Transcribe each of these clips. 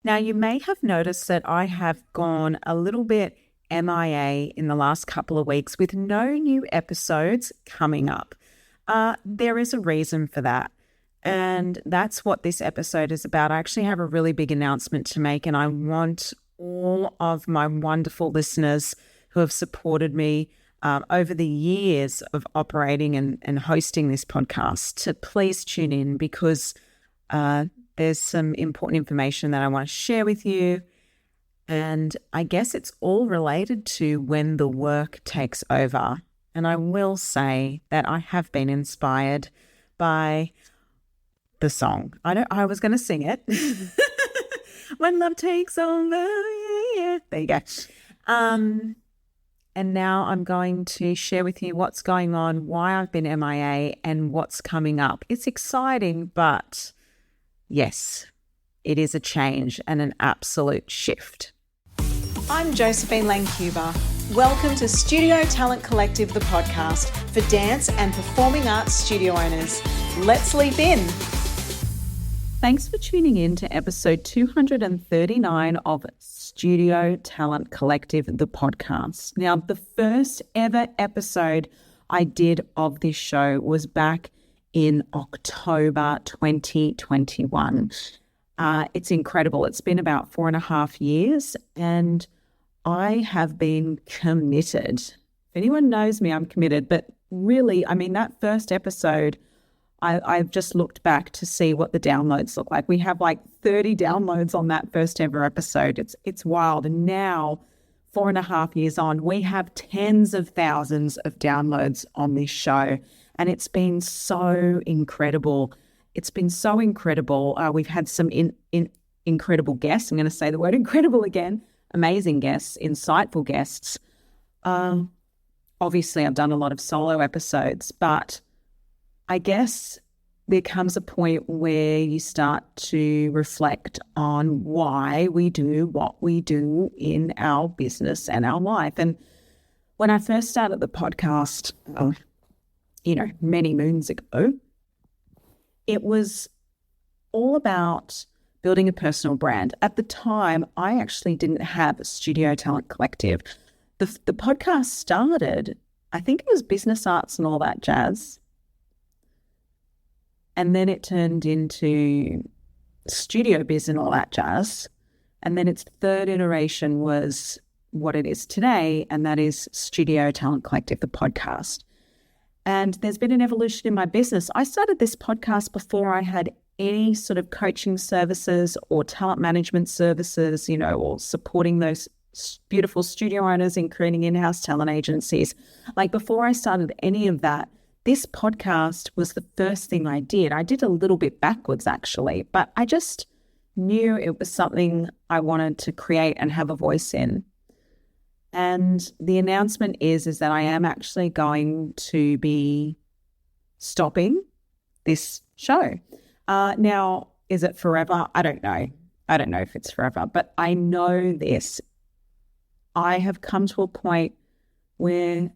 Now, you may have noticed that I have gone a little bit MIA in the last couple of weeks with no new episodes coming up. There is a reason for that. And that's what this episode is about. I actually have a really big announcement to make, and I want all of my wonderful listeners who have supported me over the years of operating and hosting this podcast to please tune in because there's some important information that I want to share with you. And I guess it's all related to when the work takes over. And I will say that I have been inspired by the song. I was going to sing it. When love takes over. Yeah. There you go. And now I'm going to share with you what's going on, why I've been MIA, and what's coming up. It's exciting, but yes, it is a change and an absolute shift. I'm Josephine Lancuba. Welcome to Studio Talent Collective, the podcast for dance and performing arts studio owners. Let's leap in. Thanks for tuning in to episode 239 of Studio Talent Collective, the podcast. Now, the first ever episode I did of this show was back in October 2021. It's incredible. It's been about 4.5 years and I have been committed. If anyone knows me, I'm committed. But really, I mean, that first episode, I've just looked back to see what the downloads look like. We have like 30 downloads on that first ever episode. It's wild. And now, 4.5 years on, we have tens of thousands of downloads on this show. And it's been so incredible. It's been so incredible. We've had some incredible guests. I'm going to say the word incredible again. Amazing guests, insightful guests. Obviously, I've done a lot of solo episodes, but I guess there comes a point where you start to reflect on why we do what we do in our business and our life. And when I first started the podcast, many moons ago, it was all about building a personal brand. At the time, I actually didn't have a Studio Talent Collective. The podcast started, I think it was business arts and all that jazz. And then it turned into studio biz and all that jazz. And then its third iteration was what it is today, and that is Studio Talent Collective, the podcast. And there's been an evolution in my business. I started this podcast before I had any sort of coaching services or talent management services, or supporting those beautiful studio owners in creating in-house talent agencies. Like before I started any of that, this podcast was the first thing I did. I did a little bit backwards actually, but I just knew it was something I wanted to create and have a voice in. And the announcement is that I am actually going to be stopping this show. Now, is it forever? I don't know. I don't know if it's forever, but I know this. I have come to a point where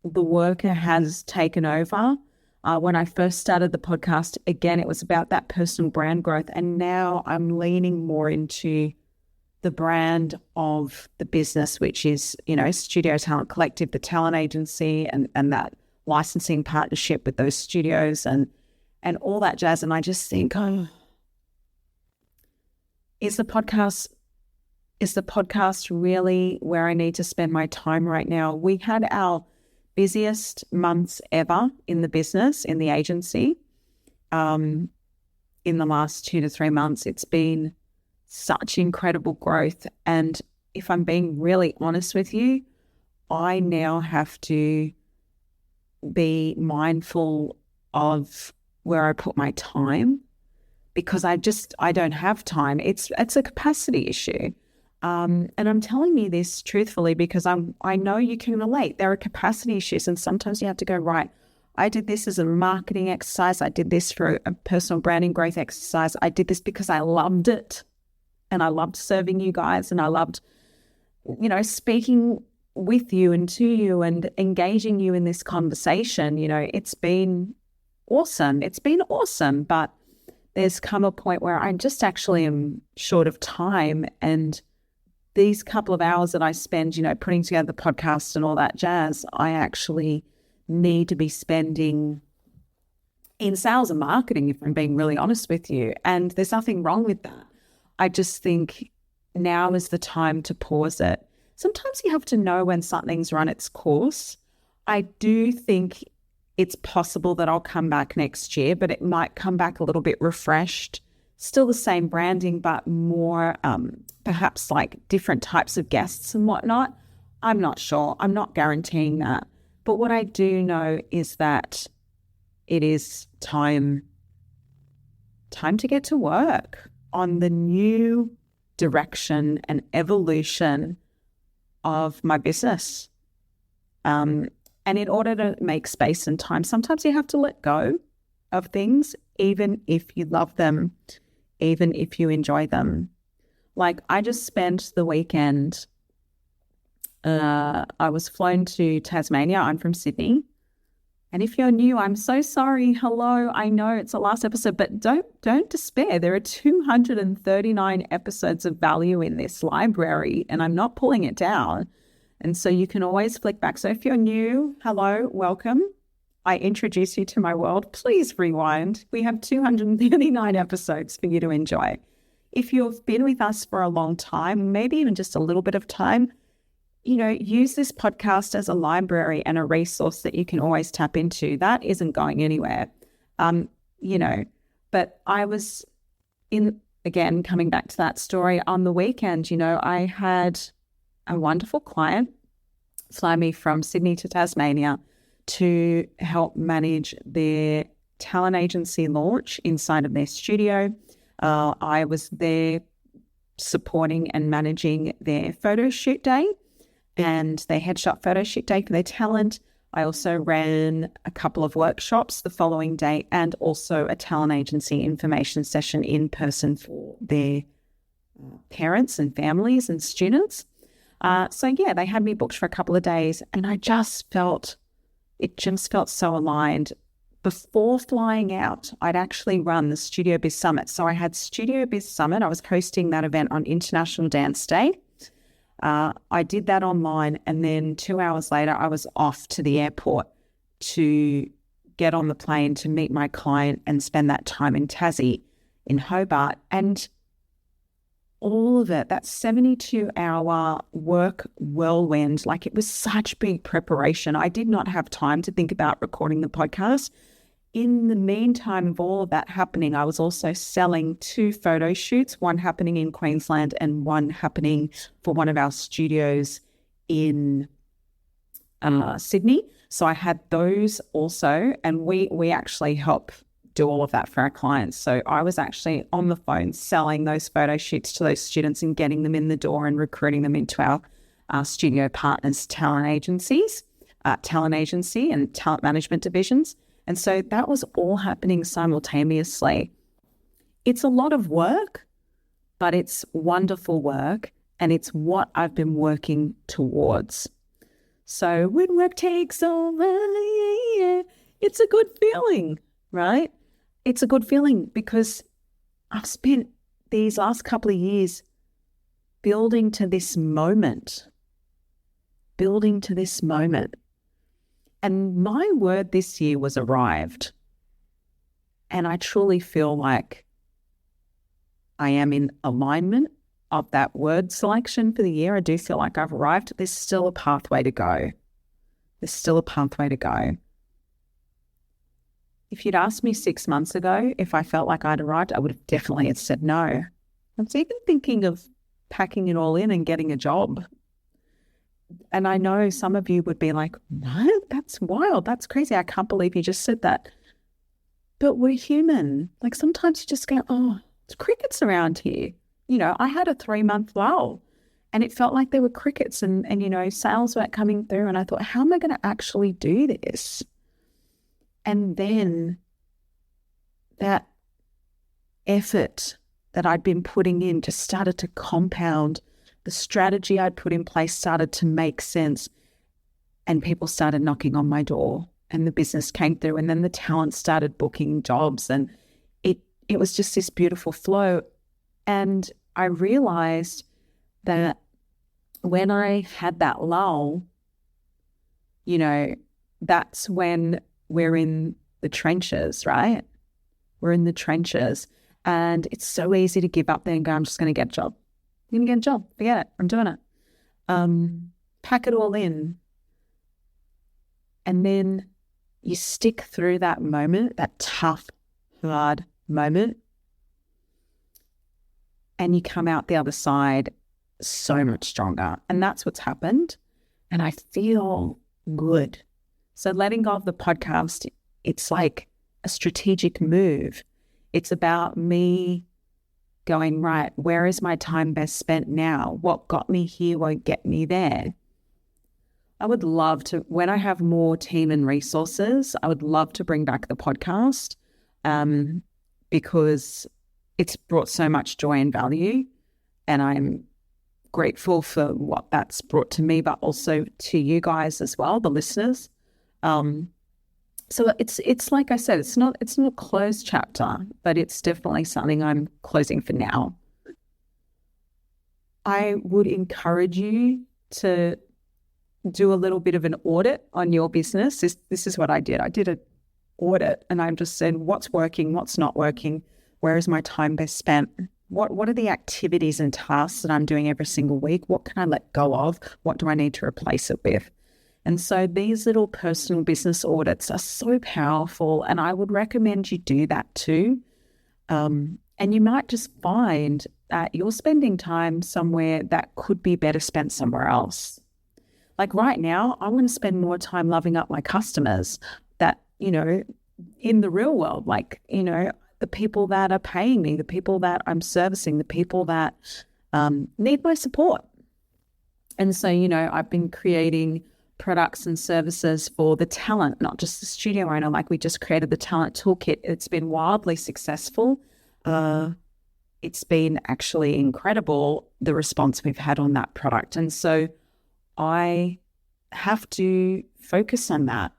the worker has taken over. When I first started the podcast, again, it was about that personal brand growth. And now I'm leaning more into the brand of the business, which is, Studio Talent Collective, the talent agency, and that licensing partnership with those studios and all that jazz. And I just think, is the podcast really where I need to spend my time right now? We had our busiest months ever in the business, in the agency. In the last 2 to 3 months, it's been such incredible growth. And if I'm being really honest with you, I now have to be mindful of where I put my time because I don't have time. It's a capacity issue. And I'm telling you this truthfully because I know you can relate. There are capacity issues and sometimes you have to go, right, I did this as a marketing exercise. I did this for a personal branding growth exercise. I did this because I loved it and I loved serving you guys and I loved, speaking with you and to you and engaging you in this conversation. It's been awesome. It's been awesome, but there's come a point where I just actually am short of time, and these couple of hours that I spend, putting together the podcast and all that jazz, I actually need to be spending in sales and marketing, if I'm being really honest with you. And there's nothing wrong with that. I just think now is the time to pause it. Sometimes you have to know when something's run its course. I do think it's possible that I'll come back next year, but it might come back a little bit refreshed. Still the same branding, but more perhaps like different types of guests and whatnot. I'm not sure. I'm not guaranteeing that. But what I do know is that it is time to get to work on the new direction and evolution of my business. And in order to make space and time, sometimes you have to let go of things, even if you love them, even if you enjoy them. Like I just spent the weekend, I was flown to Tasmania. I'm from Sydney. And if you're new, I'm so sorry. Hello. I know it's the last episode, but don't despair. There are 239 episodes of value in this library, and I'm not pulling it down. And so you can always flick back. So if you're new, hello, welcome. I introduce you to my world. Please rewind. We have 239 episodes for you to enjoy. If you've been with us for a long time, maybe even just a little bit of time, use this podcast as a library and a resource that you can always tap into. That isn't going anywhere. But I was again, coming back to that story on the weekend, I had a wonderful client fly me from Sydney to Tasmania to help manage their talent agency launch inside of their studio. I was there supporting and managing their photo shoot day and their headshot photo shoot day for their talent. I also ran a couple of workshops the following day and also a talent agency information session in person for their parents and families and students. They had me booked for a couple of days, and it just felt so aligned. Before flying out, I'd actually run the Studio Biz Summit. So I had Studio Biz Summit. I was hosting that event on International Dance Day. I did that online, and then 2 hours later, I was off to the airport to get on the plane to meet my client and spend that time in Tassie, in Hobart. And all of it, that 72-hour work whirlwind, like it was such big preparation. I did not have time to think about recording the podcast. In the meantime of all of that happening, I was also selling 2 photo shoots, one happening in Queensland and one happening for one of our studios in Sydney. So I had those also, and we actually help do all of that for our clients. So I was actually on the phone selling those photo shoots to those students and getting them in the door and recruiting them into our studio partners, talent agency and talent management divisions. And so that was all happening simultaneously. It's a lot of work, but it's wonderful work, and it's what I've been working towards. So when work takes over, it's a good feeling, right? It's a good feeling because I've spent these last couple of years building to this moment. And my word this year was arrived. And I truly feel like I am in alignment of that word selection for the year. I do feel like I've arrived. There's still a pathway to go. If you'd asked me 6 months ago if I felt like I'd arrived, I would have definitely said no. I was even thinking of packing it all in and getting a job. And I know some of you would be like, what? That's wild. That's crazy. I can't believe you just said that. But we're human. Like sometimes you just go, oh, it's crickets around here. I had a 3-month lull and it felt like there were crickets and sales weren't coming through. And I thought, how am I going to actually do this? And then that effort that I'd been putting in just started to compound. The strategy I'd put in place started to make sense, and people started knocking on my door and the business came through, and then the talent started booking jobs, and it was just this beautiful flow. And I realized that when I had that lull, that's when we're in the trenches, right? We're in the trenches. And it's so easy to give up there and go, I'm just going to get a job. I'm going to get a job. Forget it. I'm doing it. Pack it all in. And then you stick through that moment, that tough, hard moment, and you come out the other side so much stronger. And that's what's happened. And I feel good. So letting go of the podcast, it's like a strategic move. It's about me going, right, where is my time best spent now? What got me here won't get me there. I would love to, when I have more team and resources, I would love to bring back the podcast because it's brought so much joy and value, and I'm grateful for what that's brought to me, but also to you guys as well, the listeners. So it's like I said, it's not a closed chapter, but it's definitely something I'm closing for now. I would encourage you to do a little bit of an audit on your business. This is what I did. I did an audit, and I just said, what's working, what's not working, where is my time best spent? What are the activities and tasks that I'm doing every single week? What can I let go of? What do I need to replace it with? And so these little personal business audits are so powerful, and I would recommend you do that too. And you might just find that you're spending time somewhere that could be better spent somewhere else. Like right now, I want to spend more time loving up my customers that, in the real world, like, the people that are paying me, the people that I'm servicing, the people that need my support. And so, I've been creating products and services for the talent, not just the studio owner. Like we just created the talent toolkit. It's been wildly successful. It's been actually incredible, the response we've had on that product. And so I have to focus on that.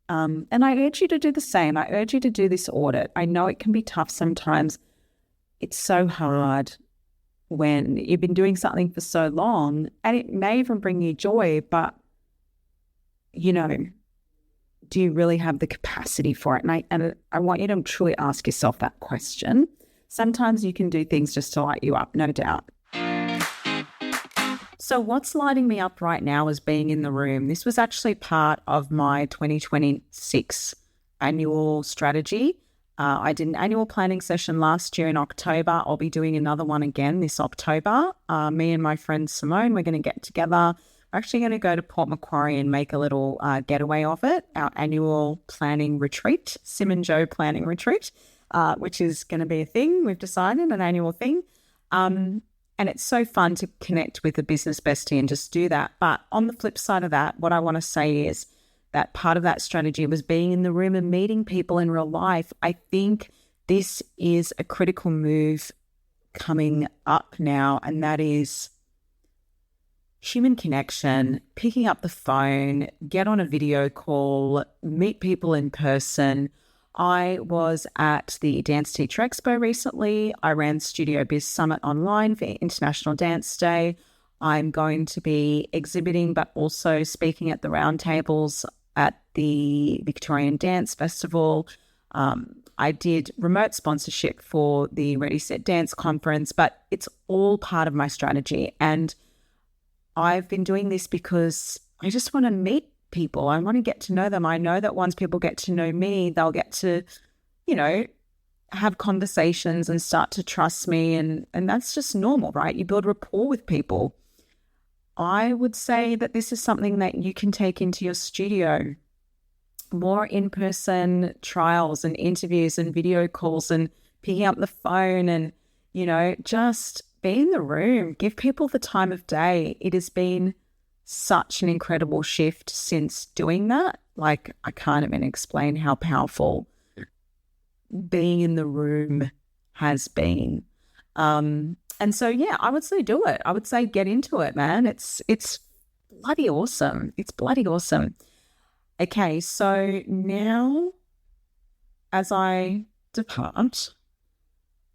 And I urge you to do the same. I urge you to do this audit. I know it can be tough sometimes. It's so hard when you've been doing something for so long, and it may even bring you joy, but, do you really have the capacity for it? And I want you to truly ask yourself that question. Sometimes you can do things just to light you up, no doubt. So what's lighting me up right now is being in the room. This was actually part of my 2026 annual strategy. I did an annual planning session last year in October. I'll be doing another one again this October. Me and my friend Simone, we're going to get together. We're actually going to go to Port Macquarie and make a little getaway of it, our annual planning retreat, Sim and Joe planning retreat, which is going to be a thing. We've decided, an annual thing. And it's so fun to connect with a business bestie and just do that. But on the flip side of that, what I want to say is that part of that strategy was being in the room and meeting people in real life. I think this is a critical move coming up now, and that is human connection, picking up the phone, get on a video call, meet people in person. I was at the Dance Teacher Expo recently. I ran Studio Biz Summit online for International Dance Day. I'm going to be exhibiting, but also speaking at the roundtables at the Victorian Dance Festival. I did remote sponsorship for the Ready Set Dance conference, but it's all part of my strategy. And I've been doing this because I just want to meet people. I want to get to know them. I know that once people get to know me, they'll get to, have conversations and start to trust me. And that's just normal, right? You build rapport with people. I would say that this is something that you can take into your studio. More in-person trials and interviews and video calls and picking up the phone and, just be in the room. Give people the time of day. It has been such an incredible shift since doing that. Like, I can't even explain how powerful being in the room has been. And so, yeah, I would say do it. I would say get into it, man. It's bloody awesome. It's bloody awesome. Okay, so now as I depart,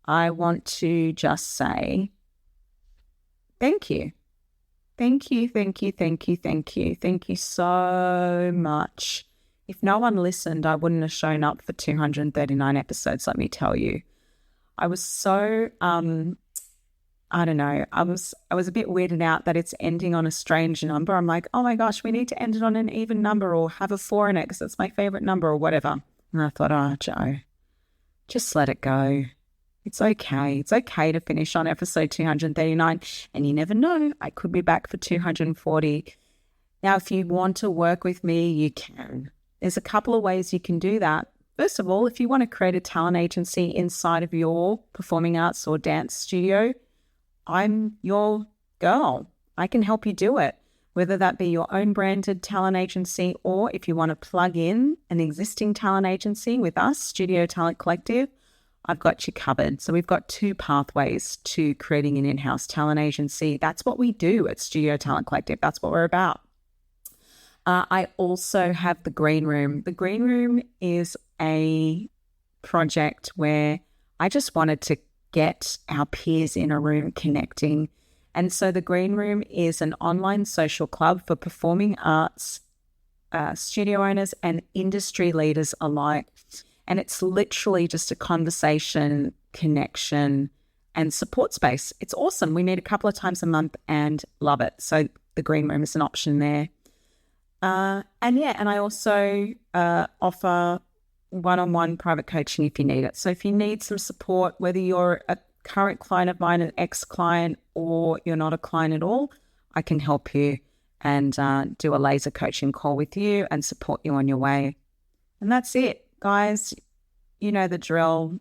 I want to just say thank you. Thank you, thank you, thank you, thank you. Thank you so much. If no one listened, I wouldn't have shown up for 239 episodes, let me tell you. I was so, I don't know, I was a bit weirded out that it's ending on a strange number. I'm like, oh my gosh, we need to end it on an even number or have a 4 in it because it's my favorite number or whatever. And I thought, oh, Joe, just let it go. It's okay. It's okay to finish on episode 239. And you never know, I could be back for 240. Now, if you want to work with me, you can. There's a couple of ways you can do that. First of all, if you want to create a talent agency inside of your performing arts or dance studio, I'm your girl. I can help you do it, whether that be your own branded talent agency or if you want to plug in an existing talent agency with us, Studio Talent Collective, I've got you covered. So we've got 2 pathways to creating an in-house talent agency. That's what we do at Studio Talent Collective. That's what we're about. I also have the Green Room. The Green Room is a project where I just wanted to get our peers in a room connecting. And so the Green Room is an online social club for performing arts, studio owners and industry leaders alike. And it's literally just a conversation, connection, and support space. It's awesome. We meet a couple of times a month and love it. So the Green Room is an option there. And I also offer one-on-one private coaching if you need it. So if you need some support, whether you're a current client of mine, an ex-client, or you're not a client at all, I can help you and do a laser coaching call with you and support you on your way. And that's it. Guys, you know the drill.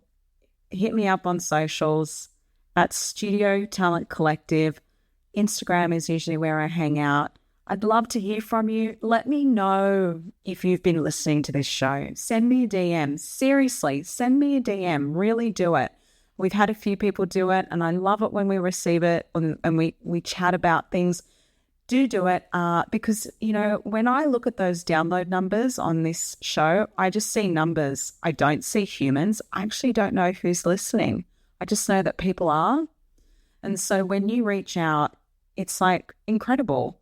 Hit me up on socials at Studio Talent Collective. Instagram is usually where I hang out. I'd love to hear from you. Let me know if you've been listening to this show. Send me a DM. Seriously, send me a DM. Really do it. We've had a few people do it, and I love it when we receive it and we chat about things. Do it because, you know, when I look at those download numbers on this show, I just see numbers. I don't see humans. I actually don't know who's listening. I just know that people are. And so when you reach out, it's like incredible.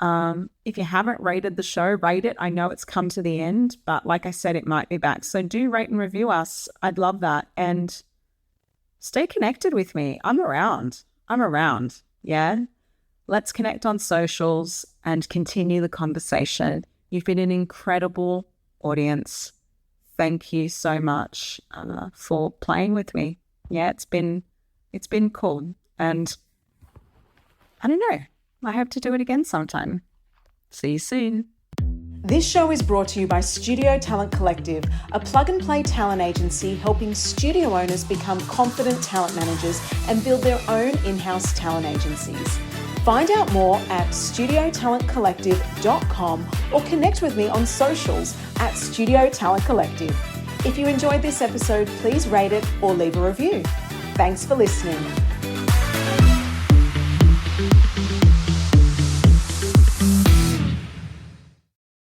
If you haven't rated the show, rate it. I know it's come to the end, but like I said, it might be back. So do rate and review us. I'd love that. And stay connected with me. I'm around. Yeah. Let's connect on socials and continue the conversation. You've been an incredible audience. Thank you so much for playing with me. Yeah, it's been cool. And I don't know. I hope to do it again sometime. See you soon. This show is brought to you by Studio Talent Collective, a plug-and-play talent agency helping studio owners become confident talent managers and build their own in-house talent agencies. Find out more at studiotalentcollective.com or connect with me on socials at Studio Talent Collective. If you enjoyed this episode, please rate it or leave a review. Thanks for listening.